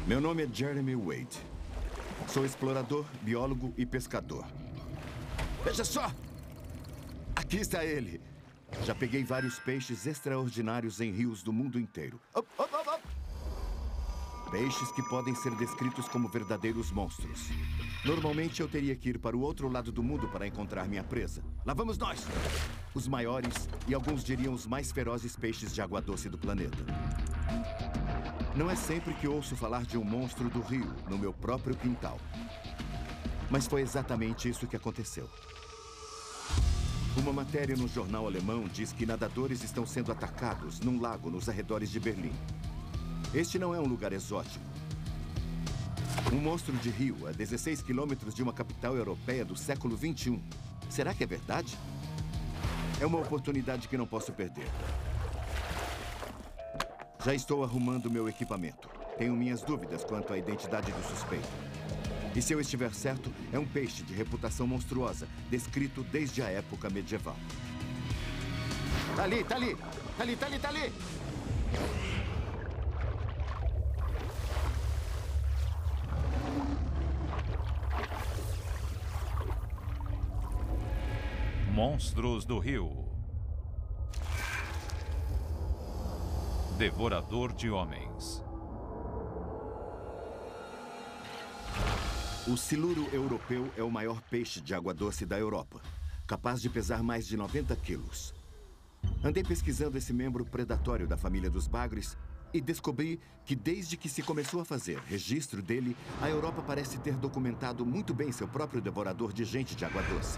Meu nome é Jeremy Wade. Sou explorador, biólogo e pescador. Veja só! Aqui está ele. Já peguei vários peixes extraordinários em rios do mundo inteiro. Peixes que podem ser descritos como verdadeiros monstros. Normalmente eu teria que ir para o outro lado do mundo para encontrar minha presa. Lá vamos nós! Os maiores e alguns diriam os mais ferozes peixes de água doce do planeta. Não é sempre que ouço falar de um monstro do rio no meu próprio quintal. Mas foi exatamente isso que aconteceu. Uma matéria no jornal alemão diz que nadadores estão sendo atacados num lago nos arredores de Berlim. Este não é um lugar exótico. Um monstro de rio a 16 quilômetros de uma capital europeia do século XXI. Será que é verdade? É uma oportunidade que não posso perder. Já estou arrumando meu equipamento. Tenho minhas dúvidas quanto à identidade do suspeito. E se eu estiver certo, é um peixe de reputação monstruosa, descrito desde a época medieval. Tá ali, tá ali! Tá ali, tá ali, tá ali! Monstros do Rio. Devorador de homens. O siluro europeu é o maior peixe de água doce da Europa, capaz de pesar mais de 90 quilos. Andei pesquisando esse membro predatório da família dos bagres e descobri que desde que se começou a fazer registro dele, a Europa parece ter documentado muito bem seu próprio devorador de gente de água doce.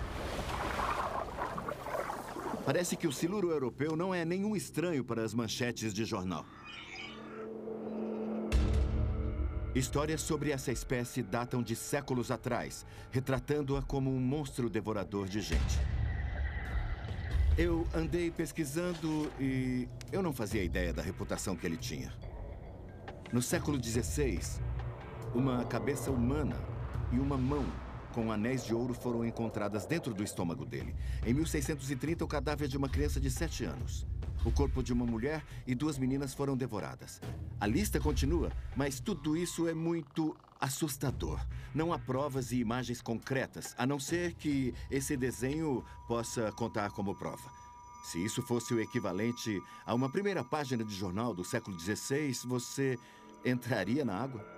Parece que o siluro europeu não é nenhum estranho para as manchetes de jornal. Histórias sobre essa espécie datam de séculos atrás, retratando-a como um monstro devorador de gente. Eu andei pesquisando e eu não fazia ideia da reputação que ele tinha. No século XVI, uma cabeça humana e uma mão com anéis de ouro foram encontradas dentro do estômago dele. Em 1630, o cadáver de uma criança de 7 anos. O corpo de uma mulher e 2 meninas foram devoradas. A lista continua, mas tudo isso é muito assustador. Não há provas e imagens concretas, a não ser que esse desenho possa contar como prova. Se isso fosse o equivalente a uma primeira página de jornal do século XVI, você entraria na água?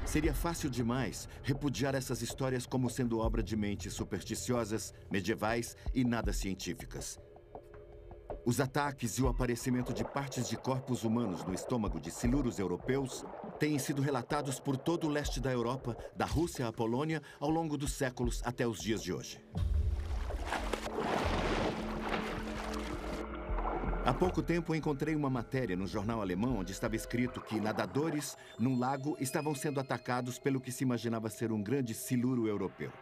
Seria fácil demais repudiar essas histórias como sendo obra de mentes supersticiosas, medievais e nada científicas. Os ataques e o aparecimento de partes de corpos humanos no estômago de siluros europeus têm sido relatados por todo o leste da Europa, da Rússia à Polônia, ao longo dos séculos até os dias de hoje. Há pouco tempo encontrei uma matéria no jornal alemão onde estava escrito que nadadores num lago estavam sendo atacados pelo que se imaginava ser um grande siluro europeu.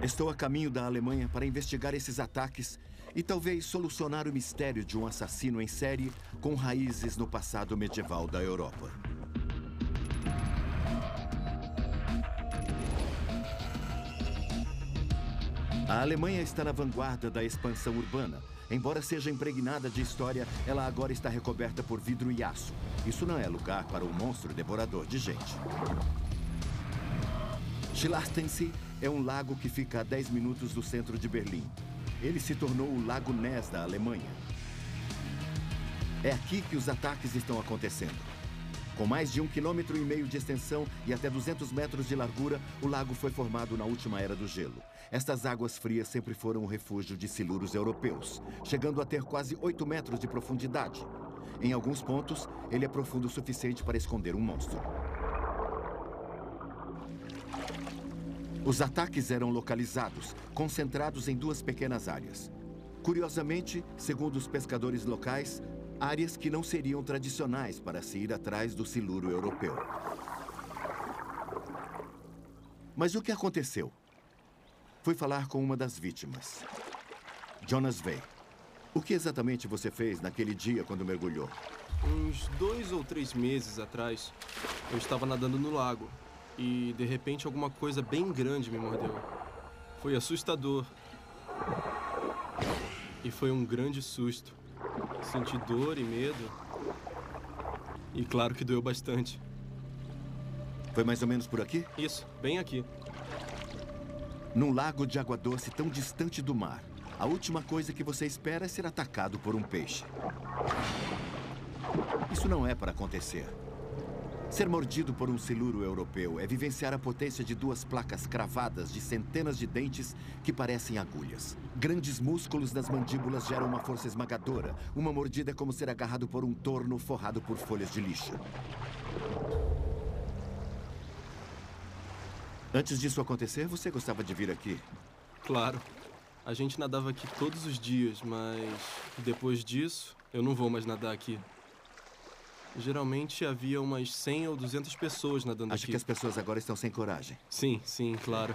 Estou a caminho da Alemanha para investigar esses ataques e talvez solucionar o mistério de um assassino em série com raízes no passado medieval da Europa. A Alemanha está na vanguarda da expansão urbana. Embora seja impregnada de história, ela agora está recoberta por vidro e aço. Isso não é lugar para um monstro devorador de gente. Schlachtense é um lago que fica a 10 minutos do centro de Berlim. Ele se tornou o Lago Ness da Alemanha. É aqui que os ataques estão acontecendo. Com mais de 1,5 km de extensão e até 200 metros de largura, o lago foi formado na última era do gelo. Estas águas frias sempre foram um refúgio de siluros europeus, chegando a ter quase 8 metros de profundidade. Em alguns pontos, ele é profundo o suficiente para esconder um monstro. Os ataques eram localizados, concentrados em 2 pequenas áreas. Curiosamente, segundo os pescadores locais, áreas que não seriam tradicionais para se ir atrás do siluro europeu. Mas o que aconteceu? Fui falar com uma das vítimas, Jonas Wey. O que exatamente você fez naquele dia quando mergulhou? Uns 2 ou 3 meses atrás, eu estava nadando no lago e, de repente, alguma coisa bem grande me mordeu. Foi assustador. E foi um grande susto. Senti dor e medo. E claro que doeu bastante. Foi mais ou menos por aqui? Isso, bem aqui. Num lago de água doce tão distante do mar, a última coisa que você espera é ser atacado por um peixe. Isso não é para acontecer. Ser mordido por um siluro europeu é vivenciar a potência de duas placas cravadas de centenas de dentes que parecem agulhas. Grandes músculos das mandíbulas geram uma força esmagadora. Uma mordida é como ser agarrado por um torno forrado por folhas de lixo. Antes disso acontecer, você gostava de vir aqui? Claro. A gente nadava aqui todos os dias, mas depois disso, eu não vou mais nadar aqui. Geralmente havia umas 100 ou 200 pessoas nadando Acho aqui. que as pessoas agora estão sem coragem. Sim, claro.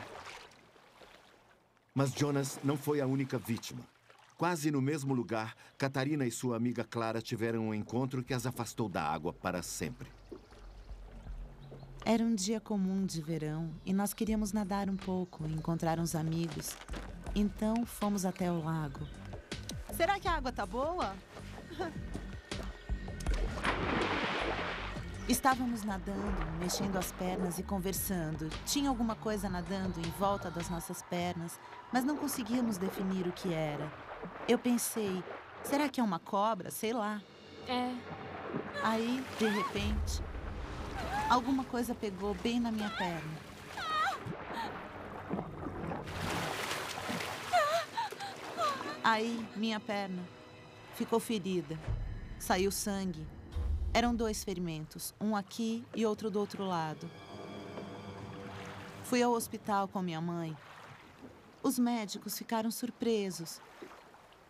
Mas Jonas não foi a única vítima. Quase no mesmo lugar, Catarina e sua amiga Clara tiveram um encontro que as afastou da água para sempre. Era um dia comum de verão e nós queríamos nadar um pouco e encontrar uns amigos. Então fomos até o lago. Será que a água tá boa? Estávamos nadando, mexendo as pernas e conversando. Tinha alguma coisa nadando em volta das nossas pernas, mas não conseguíamos definir o que era. Eu pensei, será que é uma cobra? Sei lá. É. Aí, de repente, alguma coisa pegou bem na minha perna. Aí, minha perna ficou ferida. Saiu sangue. Eram 2 ferimentos, um aqui e outro do outro lado. Fui ao hospital com minha mãe. Os médicos ficaram surpresos,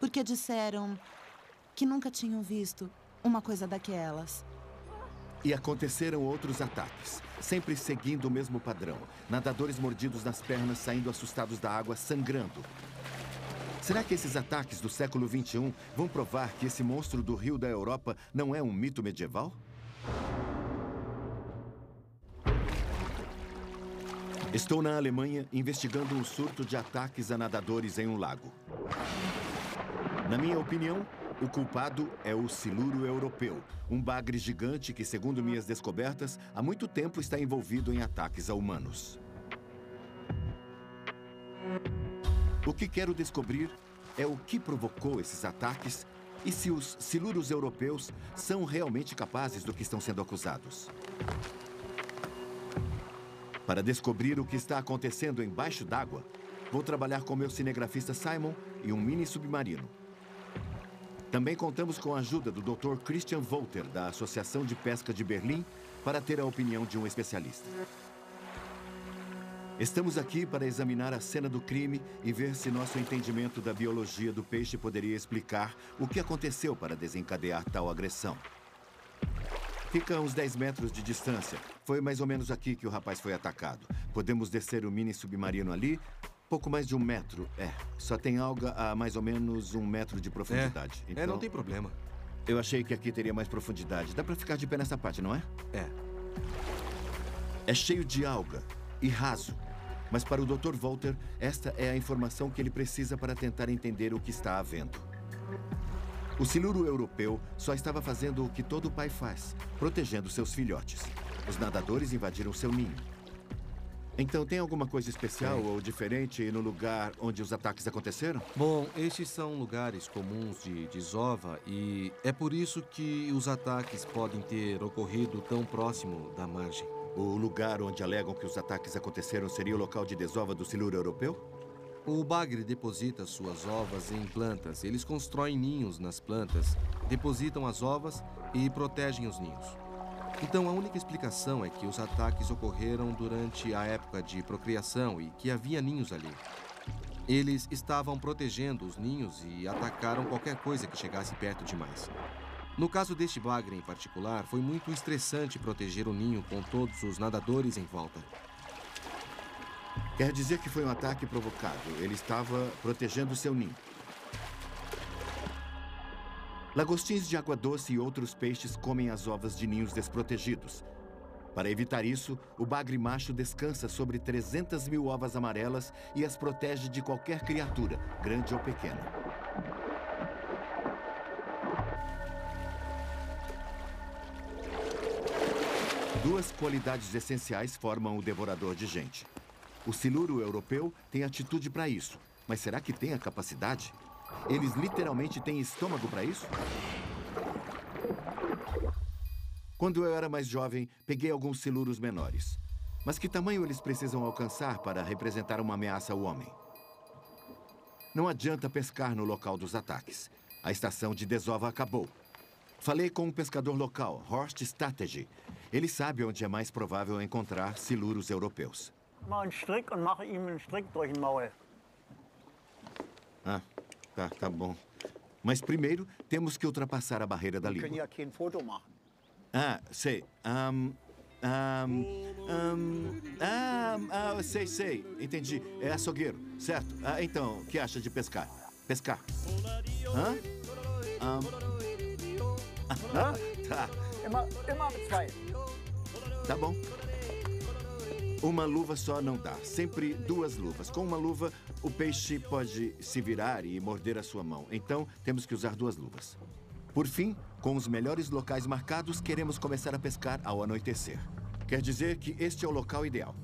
porque disseram que nunca tinham visto uma coisa daquelas. E aconteceram outros ataques, sempre seguindo o mesmo padrão. Nadadores mordidos nas pernas, saindo assustados da água, sangrando. Será que esses ataques do século XXI vão provar que esse monstro do rio da Europa não é um mito medieval? Estou na Alemanha investigando um surto de ataques a nadadores em um lago. Na minha opinião, o culpado é o siluro europeu, um bagre gigante que, segundo minhas descobertas, há muito tempo está envolvido em ataques a humanos. O que quero descobrir é o que provocou esses ataques e se os siluros europeus são realmente capazes do que estão sendo acusados. Para descobrir o que está acontecendo embaixo d'água, vou trabalhar com meu cinegrafista Simon e um mini submarino. Também contamos com a ajuda do Dr. Christian Wolter, da Associação de Pesca de Berlim, para ter a opinião de um especialista. Estamos aqui para examinar a cena do crime e ver se nosso entendimento da biologia do peixe poderia explicar o que aconteceu para desencadear tal agressão. Fica a uns 10 metros de distância. Foi mais ou menos aqui que o rapaz foi atacado. Podemos descer o mini submarino ali, pouco mais de 1 metro. Só tem alga a mais ou menos 1 metro de profundidade. Então, não tem problema. eu achei que aqui teria mais profundidade. Dá para ficar de pé nessa parte, não é? É cheio de alga e raso. Mas para o Dr. Wolter, esta é a informação que ele precisa para tentar entender o que está havendo. O siluro europeu só estava fazendo o que todo pai faz, protegendo seus filhotes. Os nadadores invadiram seu ninho. Então, tem alguma coisa especial ou diferente no lugar onde os ataques aconteceram? Bom, estes são lugares comuns de desova e é por isso que os ataques podem ter ocorrido tão próximo da margem. O lugar onde alegam que os ataques aconteceram seria o local de desova do siluro europeu? O bagre deposita suas ovas em plantas. Eles constroem ninhos nas plantas, depositam as ovas e protegem os ninhos. Então, a única explicação é que os ataques ocorreram durante a época de procriação e que havia ninhos ali. Eles estavam protegendo os ninhos e atacaram qualquer coisa que chegasse perto demais. No caso deste bagre em particular, foi muito estressante proteger o ninho com todos os nadadores em volta. Quer dizer que foi um ataque provocado. Ele estava protegendo seu ninho. Lagostins de água doce e outros peixes comem as ovas de ninhos desprotegidos. Para evitar isso, o bagre macho descansa sobre 300 mil ovas amarelas e as protege de qualquer criatura, grande ou pequena. Duas qualidades essenciais formam o devorador de gente. O siluro europeu tem atitude para isso, mas será que tem a capacidade? Eles literalmente têm estômago para isso? Quando eu era mais jovem, peguei alguns siluros menores. Mas que tamanho eles precisam alcançar para representar uma ameaça ao homem? Não adianta pescar no local dos ataques. A estação de desova acabou. Falei com um pescador local, Horst Strategy. Ele sabe onde é mais provável encontrar siluros europeus. Mach Strick und mache ihm einen Strick durch den Maul. Ah, tá bom. Mas primeiro, temos que ultrapassar a barreira da Wir können língua. ja kein Foto machen. Ah, sei. Sei. Entendi. É açougueiro, certo? Então, o que acha de pescar? Pescar. Hã? Tá. Immer mit zwei. Tá bom. Uma luva só não dá. Sempre duas luvas. Com uma luva, o peixe pode se virar e morder a sua mão. Então, temos que usar duas luvas. Por fim, com os melhores locais marcados, queremos começar a pescar ao anoitecer. Quer dizer que este é o local ideal.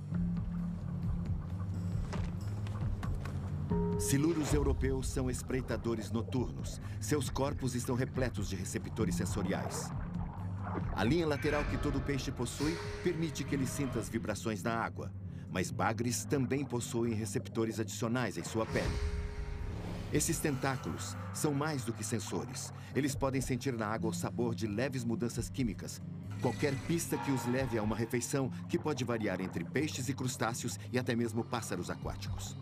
Siluros europeus são espreitadores noturnos. Seus corpos estão repletos de receptores sensoriais. A linha lateral que todo peixe possui permite que ele sinta as vibrações na água. Mas bagres também possuem receptores adicionais em sua pele. Esses tentáculos são mais do que sensores. Eles podem sentir na água o sabor de leves mudanças químicas. Qualquer pista que os leve a uma refeição que pode variar entre peixes e crustáceos e até mesmo pássaros aquáticos.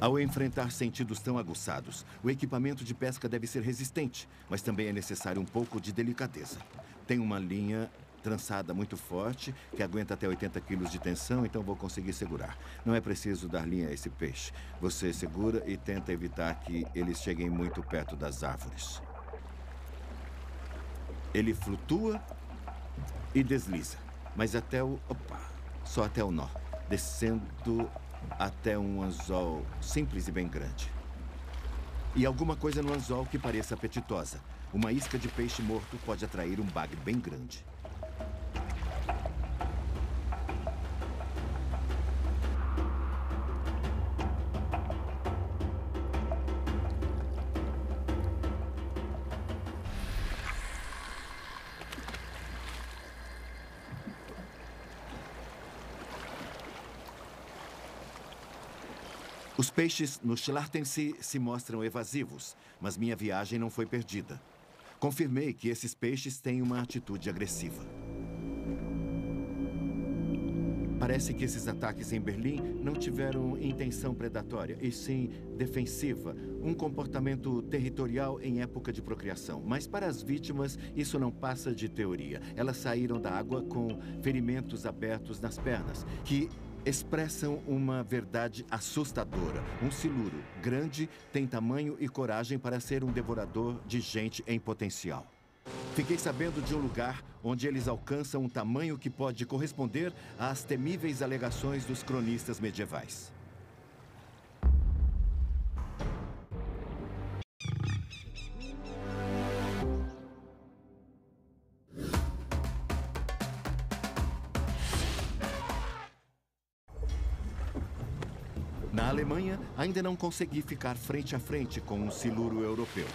Ao enfrentar sentidos tão aguçados, o equipamento de pesca deve ser resistente, mas também é necessário um pouco de delicadeza. Tem uma linha trançada muito forte, que aguenta até 80 quilos de tensão, então vou conseguir segurar. Não é preciso dar linha a esse peixe. Você segura e tenta evitar que eles cheguem muito perto das árvores. Ele flutua e desliza, mas até o... só até o nó, descendo até um anzol simples e bem grande. E alguma coisa no anzol que pareça apetitosa. Uma isca de peixe morto pode atrair um bagre bem grande. Os peixes no Schlachtensee se mostram evasivos, mas minha viagem não foi perdida. Confirmei que esses peixes têm uma atitude agressiva. Parece que esses ataques em Berlim não tiveram intenção predatória, e sim defensiva, um comportamento territorial em época de procriação. Mas para as vítimas, isso não passa de teoria. Elas saíram da água com ferimentos abertos nas pernas, que expressam uma verdade assustadora. Um siluro grande tem tamanho e coragem para ser um devorador de gente em potencial. Fiquei sabendo de um lugar onde eles alcançam um tamanho que pode corresponder às temíveis alegações dos cronistas medievais. Na Alemanha, ainda não consegui ficar frente a frente com um siluro europeu.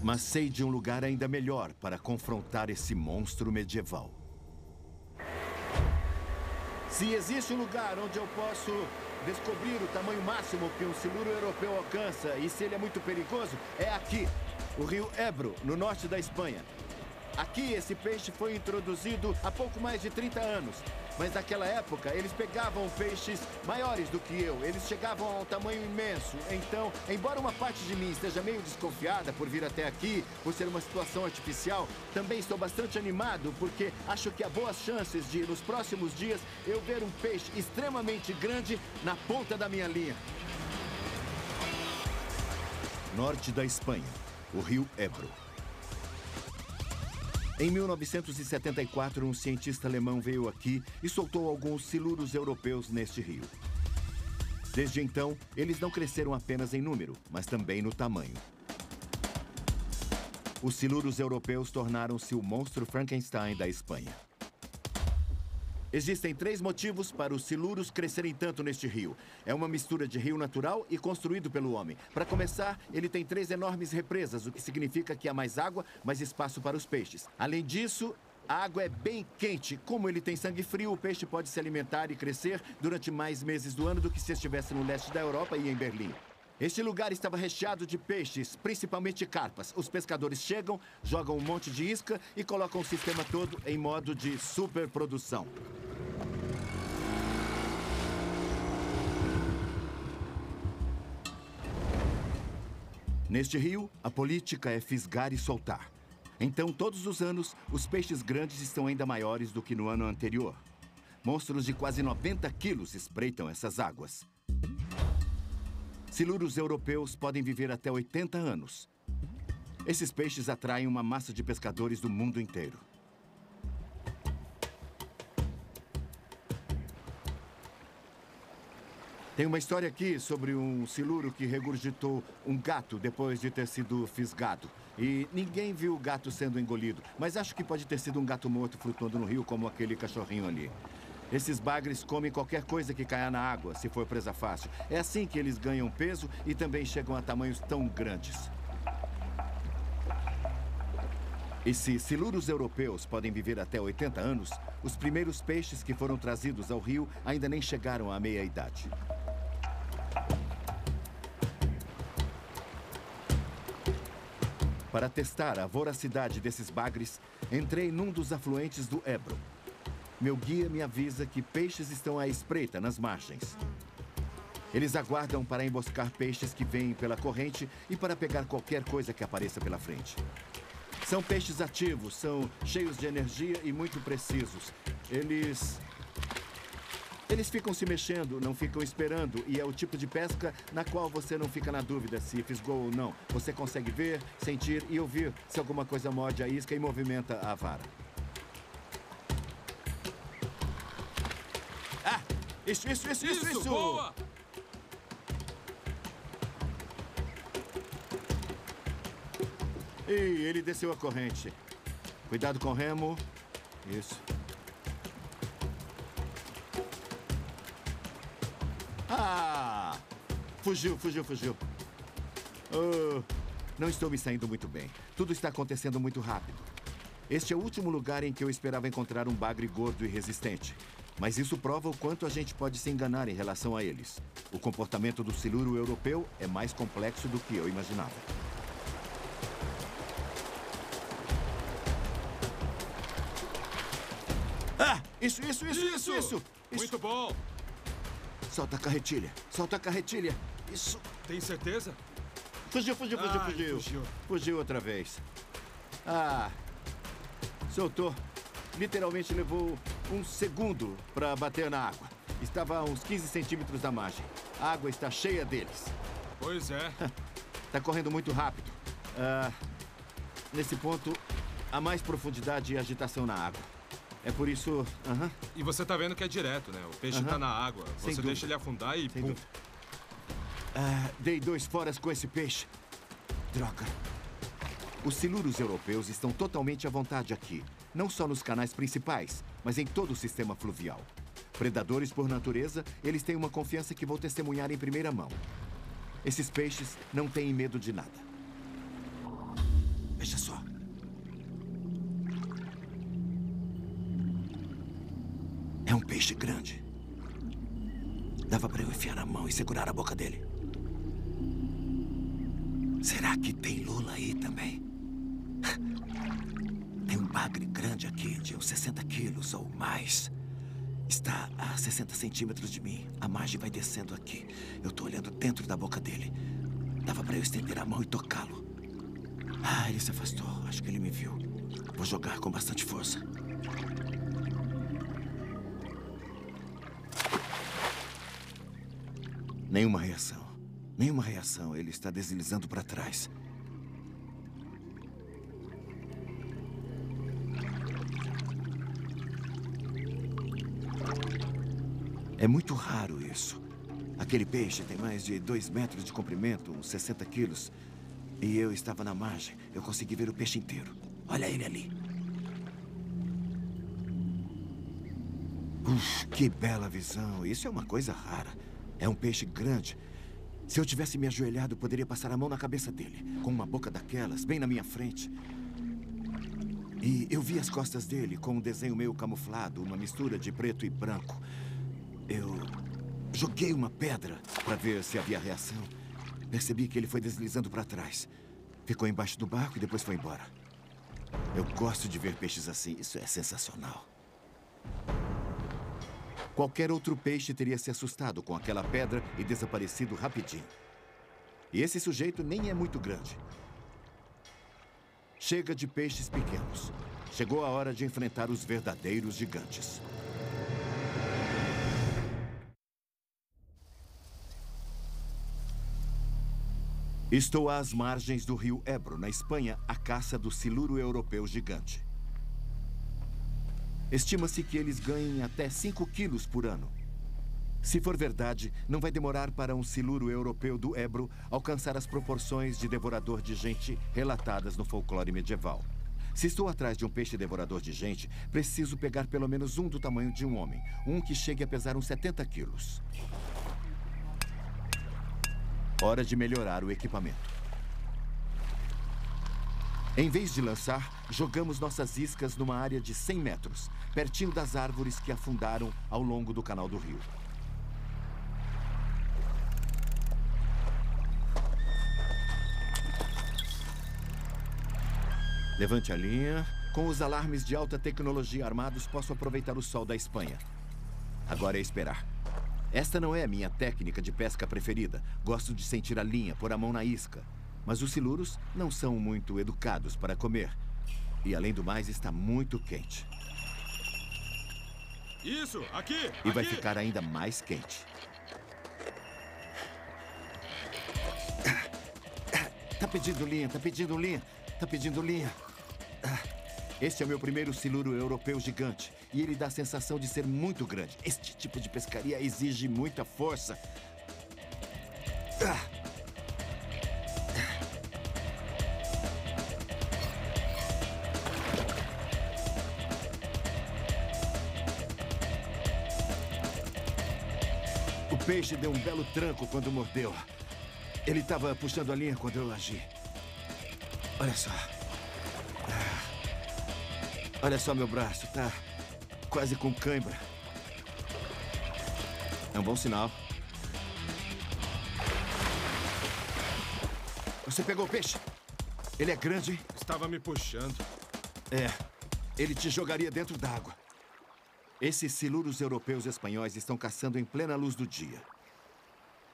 Mas sei de um lugar ainda melhor para confrontar esse monstro medieval. Se existe um lugar onde eu posso descobrir o tamanho máximo que um siluro europeu alcança e se ele é muito perigoso, é aqui, o rio Ebro, no norte da Espanha. Aqui, esse peixe foi introduzido há pouco mais de 30 anos. Mas naquela época, eles pegavam peixes maiores do que eu. Eles chegavam a um tamanho imenso. Então, embora uma parte de mim esteja meio desconfiada por vir até aqui, por ser uma situação artificial, também estou bastante animado porque acho que há boas chances de, nos próximos dias, eu ver um peixe extremamente grande na ponta da minha linha. Norte da Espanha, o rio Ebro. Em 1974, um cientista alemão veio aqui e soltou alguns siluros europeus neste rio. Desde então, eles não cresceram apenas em número, mas também no tamanho. Os siluros europeus tornaram-se o monstro Frankenstein da Espanha. Existem 3 motivos para os siluros crescerem tanto neste rio. É uma mistura de rio natural e construído pelo homem. Para começar, ele tem 3 enormes represas, o que significa que há mais água, mais espaço para os peixes. Além disso, a água é bem quente. Como ele tem sangue frio, o peixe pode se alimentar e crescer durante mais meses do ano do que se estivesse no leste da Europa e em Berlim. Este lugar estava recheado de peixes, principalmente carpas. Os pescadores chegam, jogam um monte de isca e colocam o sistema todo em modo de superprodução. Neste rio, a política é fisgar e soltar. Então, todos os anos, os peixes grandes estão ainda maiores do que no ano anterior. Monstros de quase 90 quilos espreitam essas águas. Siluros europeus podem viver até 80 anos. Esses peixes atraem uma massa de pescadores do mundo inteiro. Tem uma história aqui sobre um siluro que regurgitou um gato depois de ter sido fisgado. E ninguém viu o gato sendo engolido, mas acho que pode ter sido um gato morto flutuando no rio como aquele cachorrinho ali. Esses bagres comem qualquer coisa que caia na água, se for presa fácil. É assim que eles ganham peso e também chegam a tamanhos tão grandes. E se siluros europeus podem viver até 80 anos, os primeiros peixes que foram trazidos ao rio ainda nem chegaram à meia-idade. Para testar a voracidade desses bagres, entrei num dos afluentes do Ebro. Meu guia me avisa que peixes estão à espreita nas margens. Eles aguardam para emboscar peixes que vêm pela corrente e para pegar qualquer coisa que apareça pela frente. São peixes ativos, são cheios de energia e muito precisos. Eles ficam se mexendo, não ficam esperando, e é o tipo de pesca na qual você não fica na dúvida se fisgou ou não. Você consegue ver, sentir e ouvir se alguma coisa morde a isca e movimenta a vara. Ah! Isso! Boa! E ele desceu a corrente. Cuidado com o remo. Isso. Ah! Fugiu. Oh, não estou me saindo muito bem. Tudo está acontecendo muito rápido. Este é o último lugar em que eu esperava encontrar um bagre gordo e resistente. Mas isso prova o quanto a gente pode se enganar em relação a eles. O comportamento do siluro europeu é mais complexo do que eu imaginava. Ah! Isso! Muito bom! Solta a carretilha. Isso. Tem certeza? Fugiu. Fugiu. Fugiu outra vez. Ah. Soltou. Literalmente levou um segundo para bater na água. Estava a uns 15 centímetros da margem. A água está cheia deles. Pois é. Está correndo muito rápido. Nesse ponto, há mais profundidade e agitação na água. É por isso... E você tá vendo que é direto, né? O peixe tá na água. Sem Você deixa ele afundar e Sem pum. dúvida. Dei 2 foras com esse peixe. Droga. Os siluros europeus estão totalmente à vontade aqui. Não só nos canais principais, mas em todo o sistema fluvial. Predadores por natureza, eles têm uma confiança que vou testemunhar em primeira mão. Esses peixes não têm medo de nada. Veja só. É um peixe grande. Dava para eu enfiar a mão e segurar a boca dele. Será que tem lula aí também? Tem um bagre grande aqui, de uns 60 quilos ou mais. Está a 60 centímetros de mim. A margem vai descendo aqui. Eu estou olhando dentro da boca dele. Dava para eu estender a mão e tocá-lo. Ah, ele se afastou. Acho que ele me viu. Vou jogar com bastante força. Nenhuma reação. Ele está deslizando para trás. É muito raro isso. Aquele peixe tem mais de 2 metros de comprimento, uns 60 quilos. E eu estava na margem. Eu consegui ver o peixe inteiro. Olha ele ali. Que bela visão. Isso é uma coisa rara. É um peixe grande. Se eu tivesse me ajoelhado, poderia passar a mão na cabeça dele. Com uma boca daquelas, bem na minha frente. E eu vi as costas dele com um desenho meio camuflado, uma mistura de preto e branco. Eu joguei uma pedra para ver se havia reação. Percebi que ele foi deslizando para trás. Ficou embaixo do barco e depois foi embora. Eu gosto de ver peixes assim. Isso é sensacional. Qualquer outro peixe teria se assustado com aquela pedra e desaparecido rapidinho. E esse sujeito nem é muito grande. Chega de peixes pequenos. Chegou a hora de enfrentar os verdadeiros gigantes. Estou às margens do rio Ebro, na Espanha, à caça do siluro europeu gigante. Estima-se que eles ganhem até 5 quilos por ano. Se for verdade, não vai demorar para um siluro europeu do Ebro alcançar as proporções de devorador de gente relatadas no folclore medieval. Se estou atrás de um peixe devorador de gente, preciso pegar pelo menos um do tamanho de um homem. Um que chegue a pesar uns 70 quilos. Hora de melhorar o equipamento. Em vez de lançar, jogamos nossas iscas numa área de 100 metros, pertinho das árvores que afundaram ao longo do canal do rio. Levante a linha. Com os alarmes de alta tecnologia armados, posso aproveitar o sol da Espanha. Agora é esperar. Esta não é a minha técnica de pesca preferida. Gosto de sentir a linha, pôr a mão na isca. Mas os siluros não são muito educados para comer. E, além do mais, está muito quente. Isso, aqui! E vai ficar ainda mais quente. Tá pedindo linha, tá pedindo linha, tá pedindo linha. Este é o meu primeiro siluro europeu gigante. E ele dá a sensação de ser muito grande. Este tipo de pescaria exige muita força. O peixe deu um belo tranco quando mordeu. Ele estava puxando a linha quando eu agi. Olha só. Olha só meu braço, tá quase com cãibra. É um bom sinal. Você pegou o peixe? Ele é grande, hein? Estava me puxando. É, ele te jogaria dentro d'água. Esses siluros europeus e espanhóis estão caçando em plena luz do dia.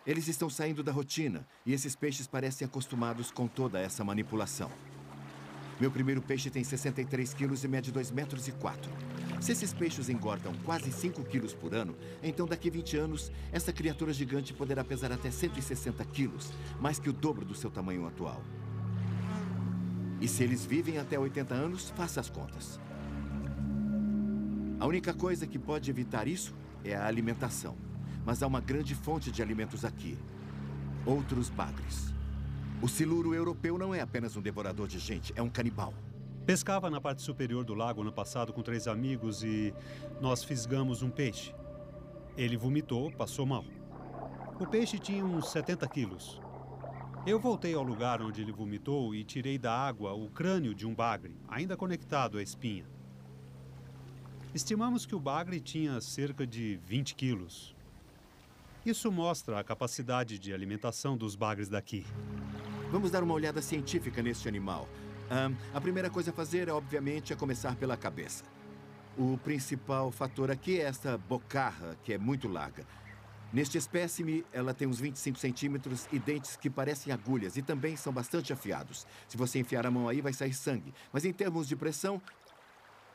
Eles estão saindo da rotina e esses peixes parecem acostumados com toda essa manipulação. Meu primeiro peixe tem 63 quilos e mede 2,4 metros. Se esses peixes engordam quase 5 quilos por ano, então daqui a 20 anos, essa criatura gigante poderá pesar até 160 quilos, mais que o dobro do seu tamanho atual. E se eles vivem até 80 anos, faça as contas. A única coisa que pode evitar isso é a alimentação. Mas há uma grande fonte de alimentos aqui. Outros bagres. O siluro europeu não é apenas um devorador de gente, é um canibal. Pescava na parte superior do lago ano passado com 3 amigos e nós fisgamos um peixe. Ele vomitou, passou mal. O peixe tinha uns 70 quilos. Eu voltei ao lugar onde ele vomitou e tirei da água o crânio de um bagre, ainda conectado à espinha. Estimamos que o bagre tinha cerca de 20 quilos. Isso mostra a capacidade de alimentação dos bagres daqui. Vamos dar uma olhada científica neste animal. A primeira coisa a fazer, obviamente, é começar pela cabeça. O principal fator aqui é esta bocarra, que é muito larga. Neste espécime, ela tem uns 25 centímetros e dentes que parecem agulhas e também são bastante afiados. Se você enfiar a mão aí, vai sair sangue. Mas em termos de pressão,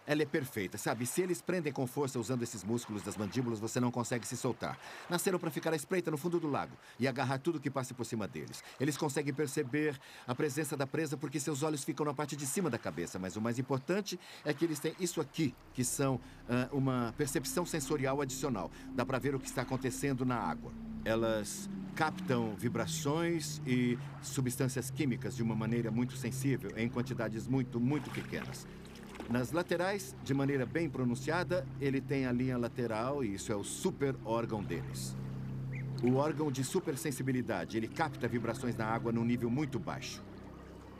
Ela é perfeita, sabe? Se eles prendem com força usando esses músculos das mandíbulas, você não consegue se soltar. Nasceram para ficar à espreita no fundo do lago e agarrar tudo que passe por cima deles. Eles conseguem perceber a presença da presa porque seus olhos ficam na parte de cima da cabeça. Mas o mais importante é que eles têm isso aqui, que são uma percepção sensorial adicional. Dá para ver o que está acontecendo na água. Elas captam vibrações e substâncias químicas de uma maneira muito sensível, em quantidades muito, muito pequenas. Nas laterais, de maneira bem pronunciada, ele tem a linha lateral e isso é o super órgão deles. O órgão de supersensibilidade, ele capta vibrações na água num nível muito baixo.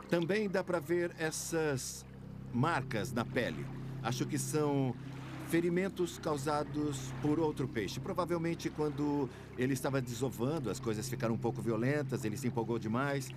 Também dá para ver essas marcas na pele. Acho que são ferimentos causados por outro peixe. Provavelmente quando ele estava desovando, as coisas ficaram um pouco violentas, ele se empolgou demais.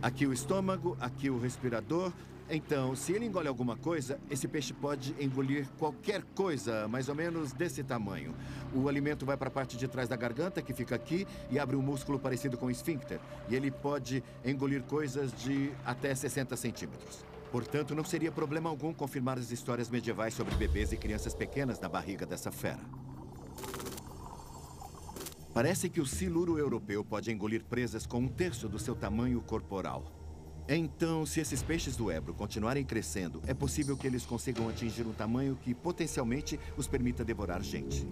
Aqui o estômago, aqui o respirador. Então, se ele engole alguma coisa, esse peixe pode engolir qualquer coisa, mais ou menos desse tamanho. O alimento vai para a parte de trás da garganta, que fica aqui, e abre um músculo parecido com o esfíncter. E ele pode engolir coisas de até 60 centímetros. Portanto, não seria problema algum confirmar as histórias medievais sobre bebês e crianças pequenas na barriga dessa fera. Parece que o siluro europeu pode engolir presas com 1/3 do seu tamanho corporal. Então, se esses peixes do Ebro continuarem crescendo, é possível que eles consigam atingir um tamanho que potencialmente os permita devorar gente.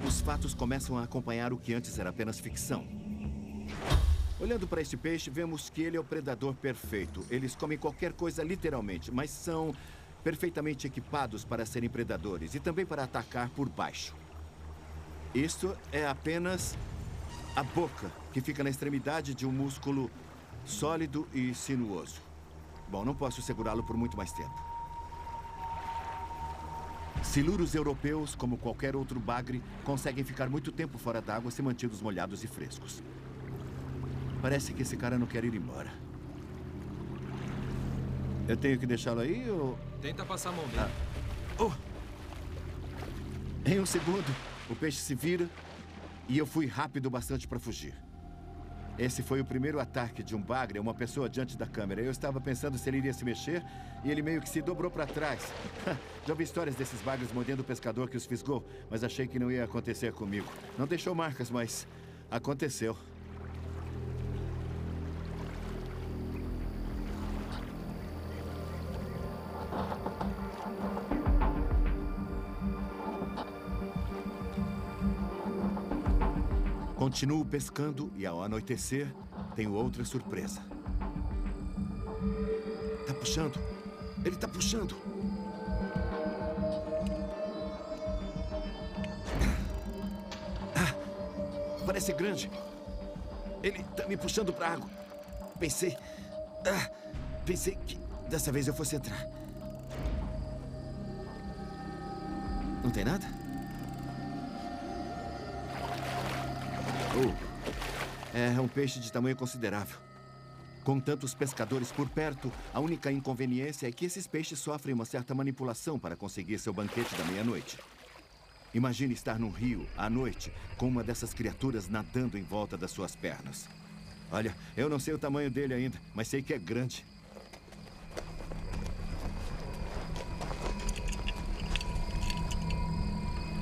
Os fatos começam a acompanhar o que antes era apenas ficção. Olhando para este peixe, vemos que ele é o predador perfeito. Eles comem qualquer coisa literalmente, mas são perfeitamente equipados para serem predadores e também para atacar por baixo. Isto é apenas a boca, que fica na extremidade de um músculo sólido e sinuoso. Bom, não posso segurá-lo por muito mais tempo. Siluros europeus, como qualquer outro bagre, conseguem ficar muito tempo fora d'água se mantidos molhados e frescos. Parece que esse cara não quer ir embora. Eu tenho que deixá-lo aí ou... Tenta passar a mão dele. Em um segundo, o peixe se vira e eu fui rápido bastante para fugir. Esse foi o primeiro ataque de um bagre a uma pessoa diante da câmera. Eu estava pensando se ele iria se mexer e ele meio que se dobrou para trás. Já ouvi histórias desses bagres mordendo o pescador que os fisgou, mas achei que não ia acontecer comigo. Não deixou marcas, mas aconteceu. Continuo pescando e, ao anoitecer, tenho outra surpresa. Tá puxando. Ele tá puxando. Parece grande. Ele tá me puxando pra água. Pensei que dessa vez eu fosse entrar. Não tem nada? É um peixe de tamanho considerável. Com tantos pescadores por perto, a única inconveniência é que esses peixes sofrem uma certa manipulação para conseguir seu banquete da meia-noite. Imagine estar num rio, à noite, com uma dessas criaturas nadando em volta das suas pernas. Olha, eu não sei o tamanho dele ainda, mas sei que é grande.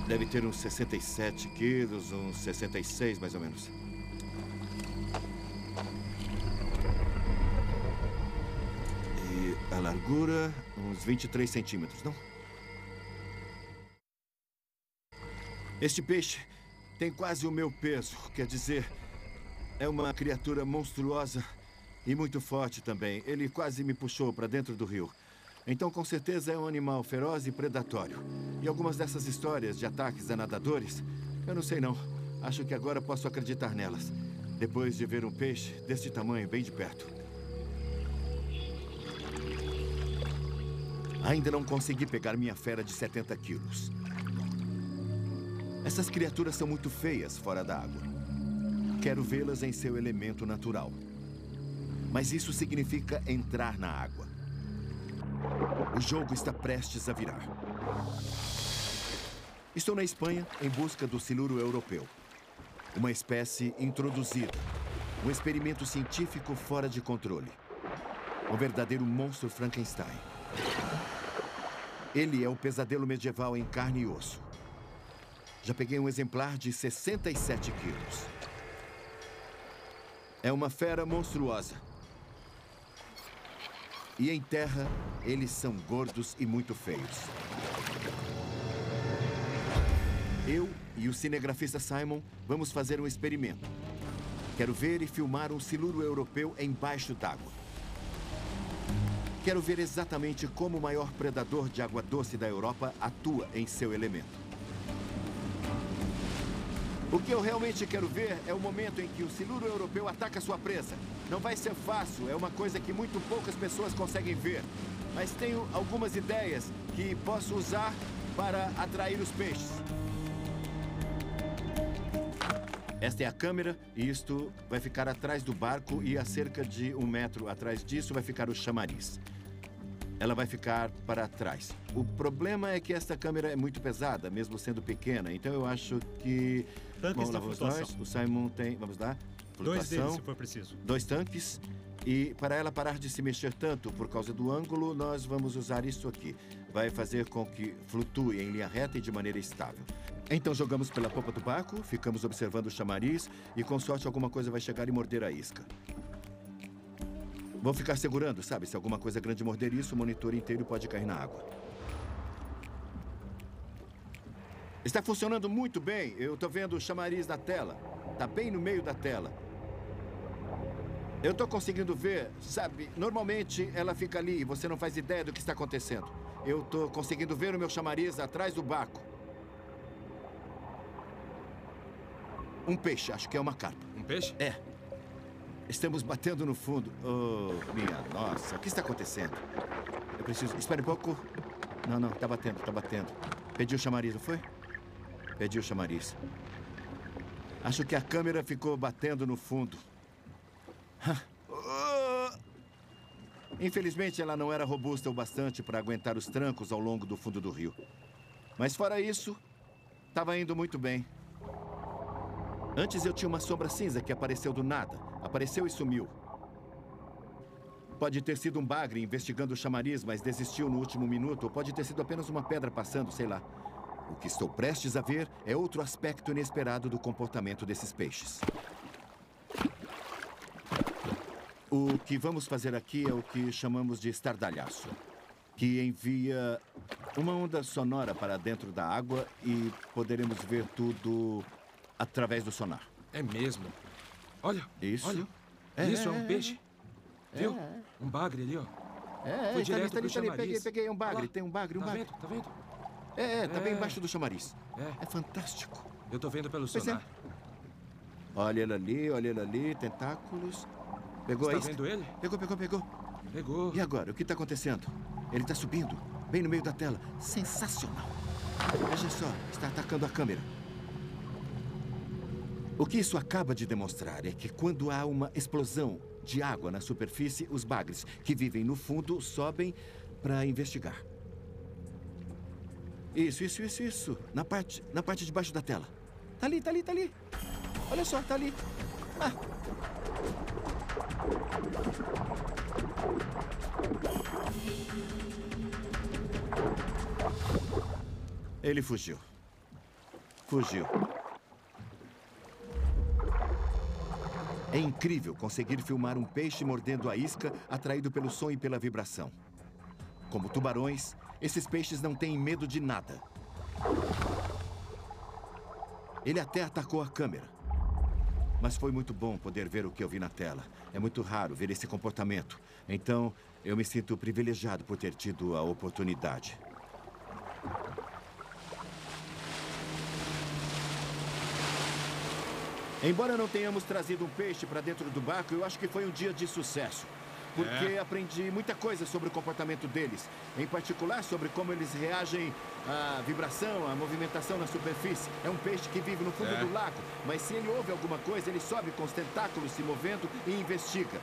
Deve ter uns 67 quilos, uns 66 mais ou menos. E a largura, uns 23 centímetros, não? Este peixe tem quase o meu peso, quer dizer, é uma criatura monstruosa e muito forte também. Ele quase me puxou para dentro do rio. Então, com certeza, é um animal feroz e predatório. E algumas dessas histórias de ataques a nadadores, eu não sei não. Acho que agora posso acreditar nelas. Depois de ver um peixe deste tamanho bem de perto. Ainda não consegui pegar minha fera de 70 quilos. Essas criaturas são muito feias fora da água. Quero vê-las em seu elemento natural. Mas isso significa entrar na água. O jogo está prestes a virar. Estou na Espanha em busca do siluro europeu. Uma espécie introduzida. Um experimento científico fora de controle. Um verdadeiro monstro Frankenstein. Ele é o pesadelo medieval em carne e osso. Já peguei um exemplar de 67 quilos. É uma fera monstruosa. E em terra, eles são gordos e muito feios. Eu e o cinegrafista Simon vamos fazer um experimento. Quero ver e filmar um siluro europeu embaixo d'água. Quero ver exatamente como o maior predador de água doce da Europa atua em seu elemento. O que eu realmente quero ver é o momento em que o siluro europeu ataca sua presa. Não vai ser fácil, é uma coisa que muito poucas pessoas conseguem ver. Mas tenho algumas ideias que posso usar para atrair os peixes. Esta é a câmera e isto vai ficar atrás do barco e a cerca de 1 metro atrás disso vai ficar o chamariz. Ela vai ficar para trás. O problema é que esta câmera é muito pesada, mesmo sendo pequena. Então eu acho que... Tanques de flutuação. O Simon tem... Vamos lá. Flutuação. 2 deles, se for preciso. 2 tanques. E para ela parar de se mexer tanto por causa do ângulo, nós vamos usar isso aqui. Vai fazer com que flutue em linha reta e de maneira estável. Então jogamos pela popa do barco, ficamos observando o chamariz e com sorte alguma coisa vai chegar e morder a isca. Vou ficar segurando, sabe? Se alguma coisa grande morder isso, o monitor inteiro pode cair na água. Está funcionando muito bem. Eu estou vendo o chamariz na tela. Está bem no meio da tela. Eu estou conseguindo ver, sabe? Normalmente ela fica ali e você não faz ideia do que está acontecendo. Eu estou conseguindo ver o meu chamariz atrás do barco. Um peixe, acho que é uma carpa. Um peixe? É. Estamos batendo no fundo. Oh, minha nossa. O que está acontecendo? Eu preciso... Espere um pouco. Não, está batendo, está batendo. Pedi o chamariz, não foi? Pedi o chamariz. Acho que a câmera ficou batendo no fundo. Infelizmente, ela não era robusta o bastante para aguentar os trancos ao longo do fundo do rio. Mas fora isso, estava indo muito bem. Antes eu tinha uma sombra cinza que apareceu do nada. Apareceu e sumiu. Pode ter sido um bagre investigando o chamariz, mas desistiu no último minuto. Ou pode ter sido apenas uma pedra passando, sei lá. O que estou prestes a ver é outro aspecto inesperado do comportamento desses peixes. O que vamos fazer aqui é o que chamamos de estardalhaço, que envia uma onda sonora para dentro da água e poderemos ver tudo através do sonar. É mesmo? Olha, isso. Olha. Isso é um peixe. Viu? Um bagre ali, ó. Foi direto pro chamariz. Peguei um bagre. Tem um bagre, Tá vendo? Tá vendo? Tá bem embaixo do chamariz. É fantástico. Eu tô vendo pelo sonar. Olha ele ali, tentáculos. Pegou a isca? Tá vendo ele? Pegou. E agora? O que está acontecendo? Ele está subindo, bem no meio da tela. Sensacional. Veja só, está atacando a câmera. O que isso acaba de demonstrar é que quando há uma explosão de água na superfície, os bagres que vivem no fundo sobem para investigar. Isso. Na parte de baixo da tela. Tá ali. Olha só, tá ali. Ele fugiu. É incrível conseguir filmar um peixe mordendo a isca, atraído pelo som e pela vibração. Como tubarões, esses peixes não têm medo de nada. Ele até atacou a câmera. Mas foi muito bom poder ver o que eu vi na tela. É muito raro ver esse comportamento. Então, eu me sinto privilegiado por ter tido a oportunidade. Embora não tenhamos trazido um peixe para dentro do barco, eu acho que foi um dia de sucesso. Porque aprendi muita coisa sobre o comportamento deles. Em particular, sobre como eles reagem à vibração, à movimentação na superfície. É um peixe que vive no fundo do lago. Mas se ele ouve alguma coisa, ele sobe com os tentáculos se movendo e investiga.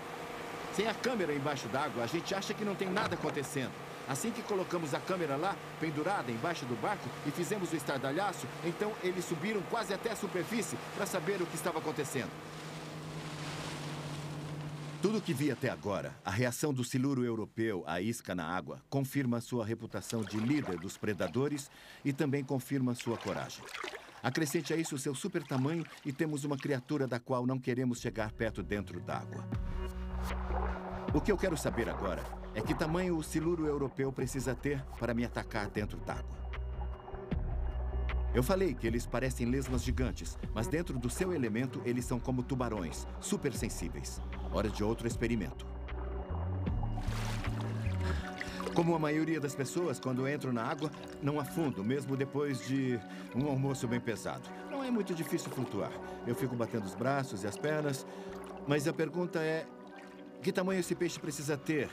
Sem a câmera embaixo d'água, a gente acha que não tem nada acontecendo. Assim que colocamos a câmera lá, pendurada embaixo do barco, e fizemos o estardalhaço, então eles subiram quase até a superfície para saber o que estava acontecendo. Tudo o que vi até agora, a reação do siluro europeu à isca na água, confirma sua reputação de líder dos predadores e também confirma sua coragem. Acrescente a isso o seu super tamanho e temos uma criatura da qual não queremos chegar perto dentro d'água. O que eu quero saber agora é que tamanho o siluro europeu precisa ter para me atacar dentro d'água. Eu falei que eles parecem lesmas gigantes, mas dentro do seu elemento eles são como tubarões, super sensíveis. Hora de outro experimento. Como a maioria das pessoas, quando entro na água, não afundo, mesmo depois de um almoço bem pesado. Não é muito difícil flutuar. Eu fico batendo os braços e as pernas, mas a pergunta é: que tamanho esse peixe precisa ter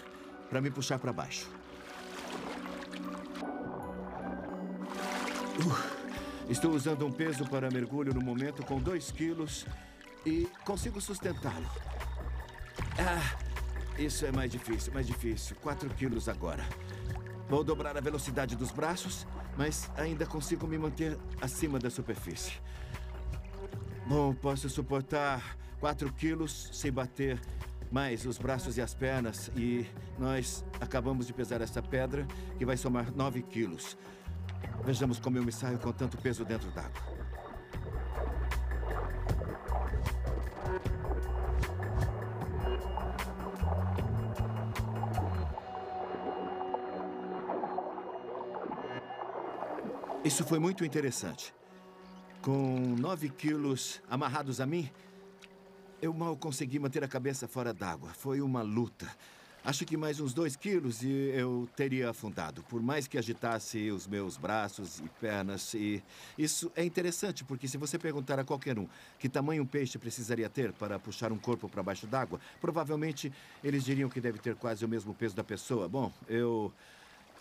para me puxar para baixo? Estou usando um peso para mergulho no momento com 2 quilos e consigo sustentá-lo. Isso é mais difícil. 4 quilos agora. Vou dobrar a velocidade dos braços, mas ainda consigo me manter acima da superfície. Bom, posso suportar 4 quilos sem bater mais os braços e as pernas. E nós acabamos de pesar essa pedra, que vai somar 9 quilos. Vejamos como eu me saio com tanto peso dentro d'água. Isso foi muito interessante. Com 9 quilos amarrados a mim, eu mal consegui manter a cabeça fora d'água. Foi uma luta. Acho que mais uns 2 quilos e eu teria afundado, por mais que agitasse os meus braços e pernas. E isso é interessante, porque se você perguntar a qualquer um que tamanho um peixe precisaria ter para puxar um corpo para baixo d'água, provavelmente eles diriam que deve ter quase o mesmo peso da pessoa. Bom, eu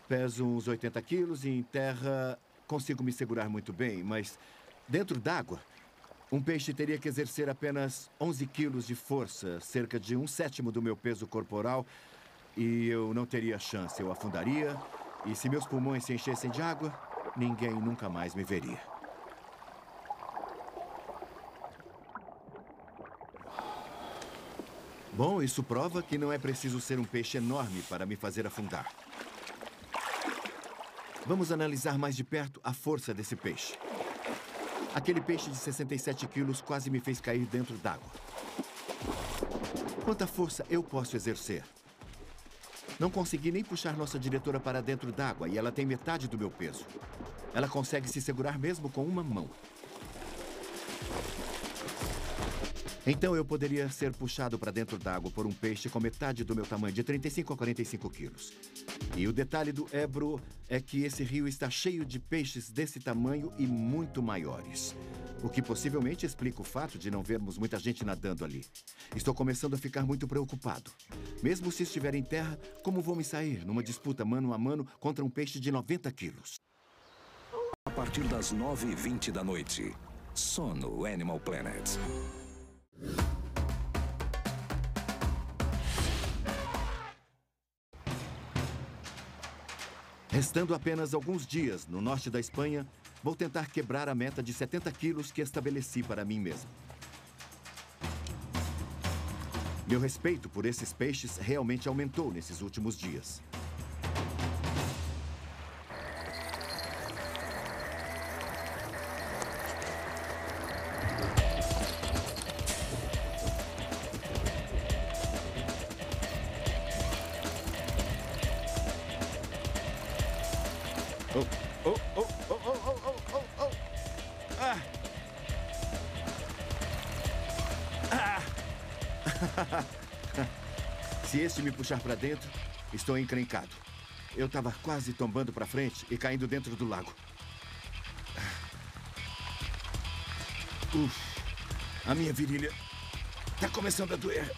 peso uns 80 quilos e em terra consigo me segurar muito bem, mas dentro d'água, um peixe teria que exercer apenas 11 quilos de força, cerca de 1/7 do meu peso corporal, e eu não teria chance. Eu afundaria, e se meus pulmões se enchessem de água, ninguém nunca mais me veria. Bom, isso prova que não é preciso ser um peixe enorme para me fazer afundar. Vamos analisar mais de perto a força desse peixe. Aquele peixe de 67 quilos quase me fez cair dentro d'água. Quanta força eu posso exercer? Não consegui nem puxar nossa diretora para dentro d'água e ela tem metade do meu peso. Ela consegue se segurar mesmo com uma mão. Então eu poderia ser puxado para dentro d'água por um peixe com metade do meu tamanho, de 35 a 45 quilos. E o detalhe do Ebro é que esse rio está cheio de peixes desse tamanho e muito maiores. O que possivelmente explica o fato de não vermos muita gente nadando ali. Estou começando a ficar muito preocupado. Mesmo se estiver em terra, como vou me sair numa disputa mano a mano contra um peixe de 90 quilos? A partir das 9h20 da noite, só no Animal Planet. Restando apenas alguns dias no norte da Espanha, vou tentar quebrar a meta de 70 quilos que estabeleci para mim mesmo. Meu respeito por esses peixes realmente aumentou nesses últimos dias. Se este me puxar para dentro, estou encrencado. Eu estava quase tombando para frente e caindo dentro do lago. A minha virilha está começando a doer.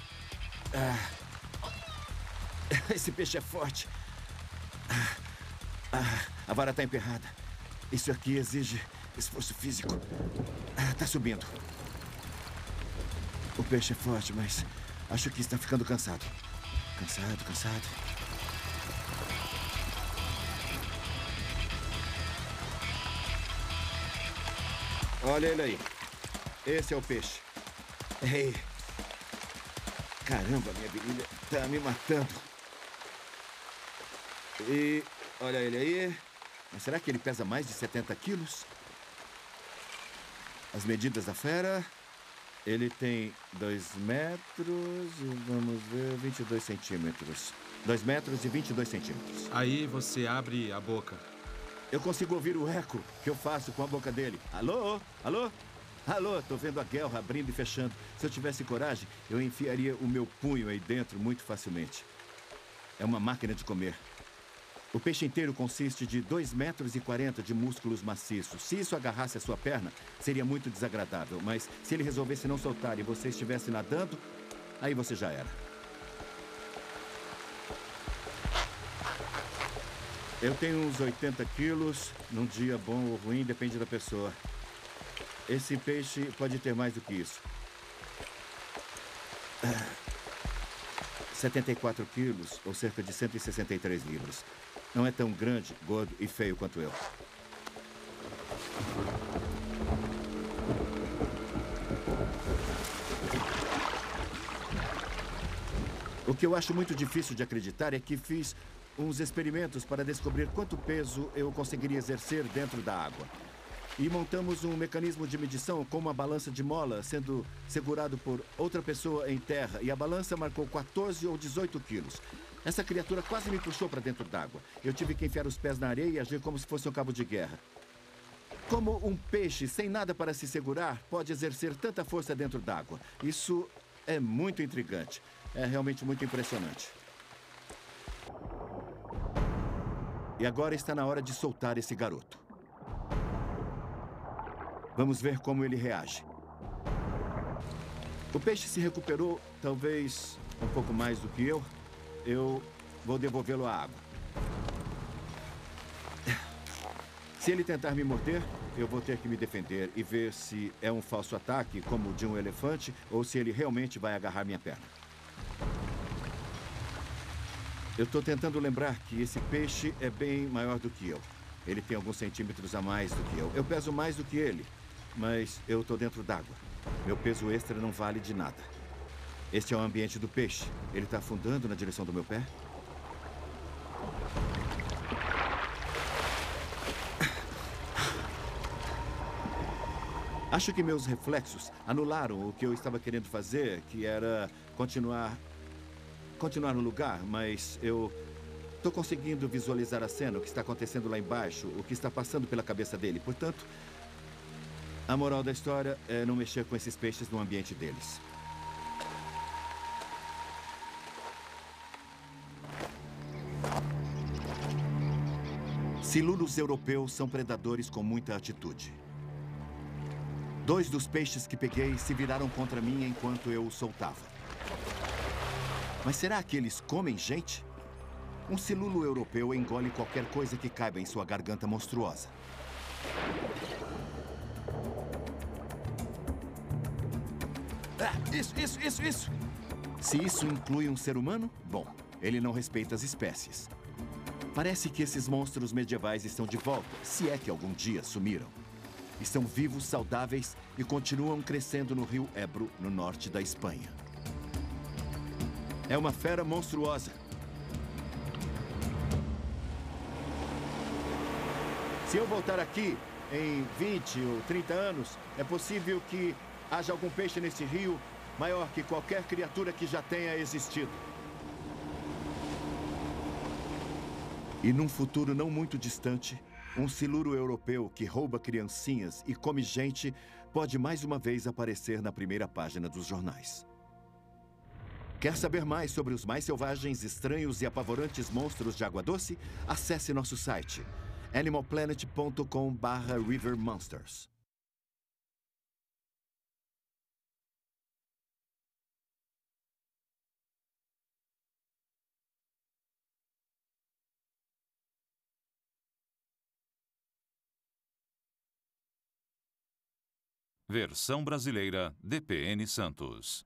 Esse peixe é forte. A vara está emperrada. Isso aqui exige esforço físico. Está subindo. O peixe é forte, mas acho que está ficando cansado. Cansado. Olha ele aí. Esse é o peixe. Ei. Caramba, minha virilha tá me matando. E olha ele aí. Mas será que ele pesa mais de 70 quilos? As medidas da fera. Ele tem 2 metros e, vamos ver, 22 centímetros. 2 metros e 22 centímetros. Aí você abre a boca. Eu consigo ouvir o eco que eu faço com a boca dele. Alô? Alô? Alô? Tô vendo a guelra abrindo e fechando. Se eu tivesse coragem, eu enfiaria o meu punho aí dentro muito facilmente. É uma máquina de comer. O peixe inteiro consiste de 2,40 metros de músculos maciços. Se isso agarrasse a sua perna, seria muito desagradável. Mas se ele resolvesse não soltar e você estivesse nadando, aí você já era. Eu tenho uns 80 quilos. Num dia bom ou ruim, depende da pessoa. Esse peixe pode ter mais do que isso. 74 quilos, ou cerca de 163 libras. Não é tão grande, gordo e feio quanto eu. O que eu acho muito difícil de acreditar é que fiz uns experimentos para descobrir quanto peso eu conseguiria exercer dentro da água. E montamos um mecanismo de medição com uma balança de mola sendo segurado por outra pessoa em terra. E a balança marcou 14 ou 18 quilos. Essa criatura quase me puxou para dentro d'água. Eu tive que enfiar os pés na areia e agir como se fosse um cabo de guerra. Como um peixe sem nada para se segurar pode exercer tanta força dentro d'água? Isso é muito intrigante. É realmente muito impressionante. E agora está na hora de soltar esse garoto. Vamos ver como ele reage. O peixe se recuperou, talvez um pouco mais do que eu. Eu vou devolvê-lo à água. Se ele tentar me morder, eu vou ter que me defender e ver se é um falso ataque, como o de um elefante, ou se ele realmente vai agarrar minha perna. Eu estou tentando lembrar que esse peixe é bem maior do que eu. Ele tem alguns centímetros a mais do que eu. Eu peso mais do que ele, mas eu estou dentro d'água. Meu peso extra não vale de nada. Este é o ambiente do peixe. Ele está afundando na direção do meu pé. Acho que meus reflexos anularam o que eu estava querendo fazer, que era continuar no lugar, mas eu estou conseguindo visualizar a cena, o que está acontecendo lá embaixo, o que está passando pela cabeça dele. Portanto, a moral da história é não mexer com esses peixes no ambiente deles. Silúrios europeus são predadores com muita atitude. 2 dos peixes que peguei se viraram contra mim enquanto eu os soltava. Mas será que eles comem gente? Um siluro europeu engole qualquer coisa que caiba em sua garganta monstruosa. Isso! Se isso inclui um ser humano, bom, ele não respeita as espécies. Parece que esses monstros medievais estão de volta, se é que algum dia sumiram. Estão vivos, saudáveis e continuam crescendo no rio Ebro, no norte da Espanha. É uma fera monstruosa. Se eu voltar aqui em 20 ou 30 anos, é possível que haja algum peixe nesse rio maior que qualquer criatura que já tenha existido. E num futuro não muito distante, um siluro europeu que rouba criancinhas e come gente pode mais uma vez aparecer na primeira página dos jornais. Quer saber mais sobre os mais selvagens, estranhos e apavorantes monstros de água doce? Acesse nosso site animalplanet.com/rivermonsters. Versão brasileira DPN Santos.